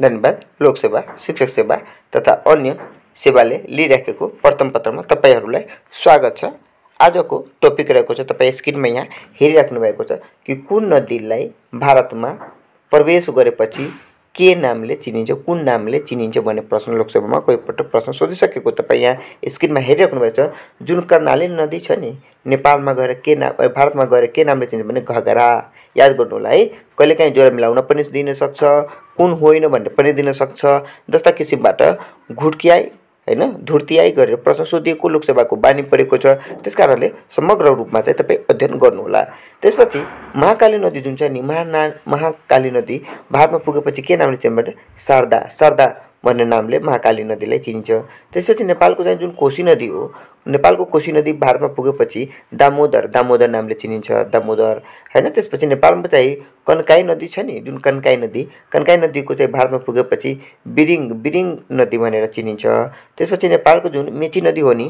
धन्यवाद। लोकसेवा, शिक्षक सेवा तथा अन्य सेवाले लिइराखेको प्रथम पत्रमा तपाईहरुलाई स्वागत छ। आजको टपिक रहेको छ, तपाई स्क्रिनमा यहाँ हेरिराख्नु भएको छ कि कुन नदीलाई भारतमा प्रवेश गरेपछि के नामले चिनिन्छ, कुन नामले चिनिन्छ भन्ने प्रश्न लोकसेवामा कयपटक प्रश्न सोधिसकेको तपाई यहाँ स्क्रिनमा हेरिराख्नु भएको छ। जुन कर्णाली नदी छ नि, नेपालमा गएर के नाम, भारतमा गएर के नामले चिनिन्छ भने घगरा। याद गर्नु होला है। कहिलेकाहीँ जोडा मिलाउन पनि दिन सक्छ, कुन होइन भन्ने पनि दिन सक्छ। जस्ता किसिमबाट घुट्क्याई हैन धुर्तियाई गरेर प्रश्न सोधिएको लोकसेवाको बानी परेको छ। त्यसकारणले समग्र रूपमा चाहिँ तपाई अध्ययन गर्नु होला। त्यसपछि महाकाली नदी जुन छ नि, महाकाली नदी भारतमा पुगेपछि के नामले चिनिन्छ भने शारदा भन्ने नामले महाकाली नदीलाई चिनिन्छ। त्यसपछि नेपालको चाहिँ जुन कोशी नदी हो, नेपालको कोशी नदी भारतमा पुगेपछि दामोदर नामले चिनिन्छ, दामोदर हैन। त्यसपछि नेपालमा चाहिँ कन्काई नदी छ नि, जुन कन्काई नदीको चाहिँ भारतमा पुगेपछि बिरिङ नदी भनेर चिनिन्छ। त्यसपछि नेपालको जुन मेची नदी हो नि,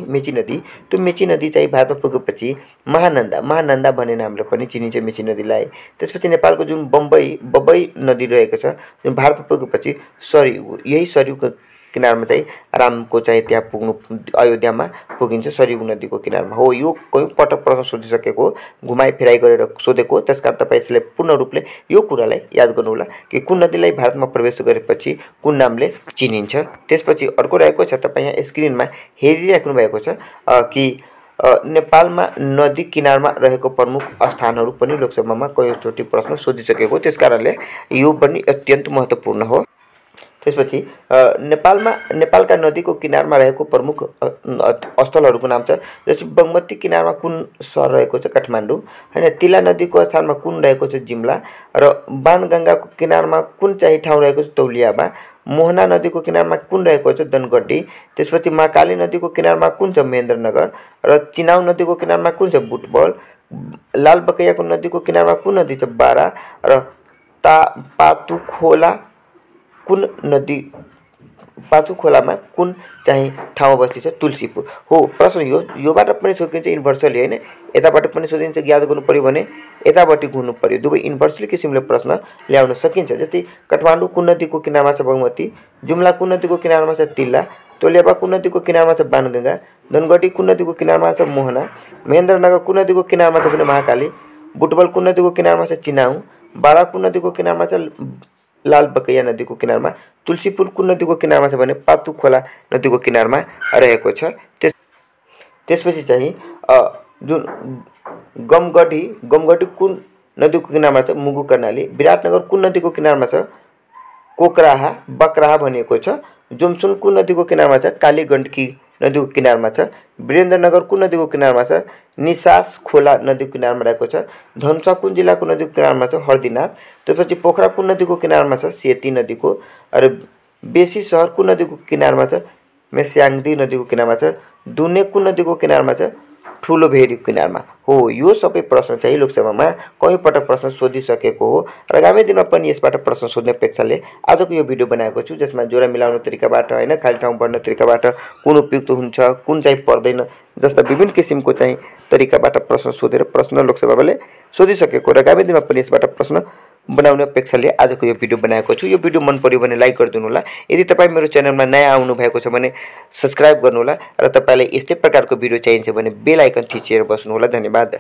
त्यो मेची नदी चाहिँ भारतमा पुगेपछि महानन्दा भन्ने नामले पनि चिनिन्छ मेची नदीलाई। त्यसपछि नेपालको जुन बबई नदी रहेको छ, जुन भारतमा पुगेपछि सरयू, यही सरयूको किनारमा चाहिँ रामको चाहिँ त्यहाँ पुग्नु, अयोध्यामा पुगिन्छ सरयू नदीको किनारमा हो। यो कयौं पटक प्रश्न सोधिसकेको, घुमाइ फिराइ गरेर सोधेको। त्यसकारण तपाई यसलाई पूर्ण रूपले यो कुरालाई याद गर्नु होला कि कुन नदीलाई भारतमा प्रवेश गरेपछि कुन नामले चिनिन्छ। त्यसपछि अर्को रहेको छ, तपाई यहाँ स्क्रिनमा हेरिराख्नु भएको छ कि नेपालमा नदी किनारमा रहेको प्रमुख स्थानहरू पनि लोकसभामा कयौंचोटि प्रश्न सोधिसकेको। त्यसकारणले यो पनि अत्यन्त महत्त्वपूर्ण हो। त्यसपछि नेपालका नदीको किनारमा रहेको प्रमुख स्थलहरूको नाम छ। जस्तै बागमती किनारमा कुन सहर रहेको छ, काठमाडौँ हैन। तिला नदीको स्थानमा कुन रहेको छ, जिम्ला। र बाणगंगाको किनारमा कुन चाहिँ ठाउँ रहेको छ, तौलियामा। मोहना नदीको किनारमा कुन रहेको छ, धनगढी। त्यसपछि महाकाली नदीको किनारमा कुन छ, महेन्द्रनगर। र चिनाव नदीको किनारमा कुन छ, बुटबल। लालबकैयाको नदीको किनारमा कुन नदी छ, बारा। र पातु खोलामा कुन चाहिँ ठाउँ अवस्थित छ, तुलसीपुर हो। प्रश्न योबाट पनि सोधिन्छ इन्भर्सली हैन। यताबाट पनि सोधिन्छ, याद गर्नु पर्यो भने यताबाट घुम्नु पर्यो। दुवै इन्भर्सली किसिमले प्रश्न ल्याउन सकिन्छ। जस्तै काठमाडौँ कुन नदीको किनारमा छ, बागमती। जुम्ला कुन नदीको किनारमा छ, तिल्ला। तौलिया कुन नदीको किनारमा छ, बाणगंगा। धनगढी कुन नदीको किनारमा छ, मोहना। महेन्द्रनगर कुन नदीको किनारमा छ भने महाकाली। बुटबल कुन नदीको किनारमा छ, चिनाउ। बारा कुन नदीको किनारमा छ, लालबकैया नदीको किनारमा। तुलसीपुर कुन नदीको किनारमा छ भने पातु खोला नदीको किनारमा रहेको छ। त्यसपछि चाहिँ जुन गमगढी कुन नदीको किनारमा छ, मुगु कर्णाली। विराटनगर कुन नदीको किनारमा छ, कोकराहा बकराहा भनिएको छ। जोमसोन कुन नदीको किनारमा छ, कालीगण्डकी नदीको किनारमा छ। वीरेन्द्रनगर कुन नदीको किनारमा छ, निसास खोला नदीको किनारमा रहेको छ। धनुषा कुन जिल्लाको नदीको किनारमा छ, हर्दीनाथ। त्यसपछि पोखरा कुन नदीको किनारमा छ, सेती नदीको। र बेसी सहर कुन नदीको किनारमा छ, मेस्याङदी नदीको किनारमा छ। दुने कुन नदीको किनारमा छ, ठुलो भेरीको किनारमा हो। यो सबै प्रश्न चाहिँ लोकसेवामा कयौं पटक प्रश्न सोधिसकेको हो र आगामी दिनमा पनि यसबाट प्रश्न सोध्ने अपेक्षाले आजको यो भिडियो बनाएको छु, जसमा जोडा मिलाउने तरिकाबाट हैन, खाली ठाउँ भर्ने तरिकाबाट कुन उपयुक्त हुन्छ, कुन चाहिँ पर्दैन, जस्ता विभिन्न किसिमको चाहिँ तरिकाबाट प्रश्न सोधेर प्रश्न लोकसेवाले सोधिसकेको र आगामी दिनमा पनि यसबाट प्रश्न बनाउने अपेक्षाले आजको यो भिडियो बनाएको छु। यो भिडियो मन पर्यो भने लाइक गरिदिनु होला। यदि तपाई मेरो च्यानलमा नयाँ आउनु भएको छ भने सब्स्क्राइब गर्नु होला र तपाईलाई यस्तै प्रकारको भिडियो चाहिन्छ भने बेल आइकन थिचेर बस्नु होला। धन्यवाद।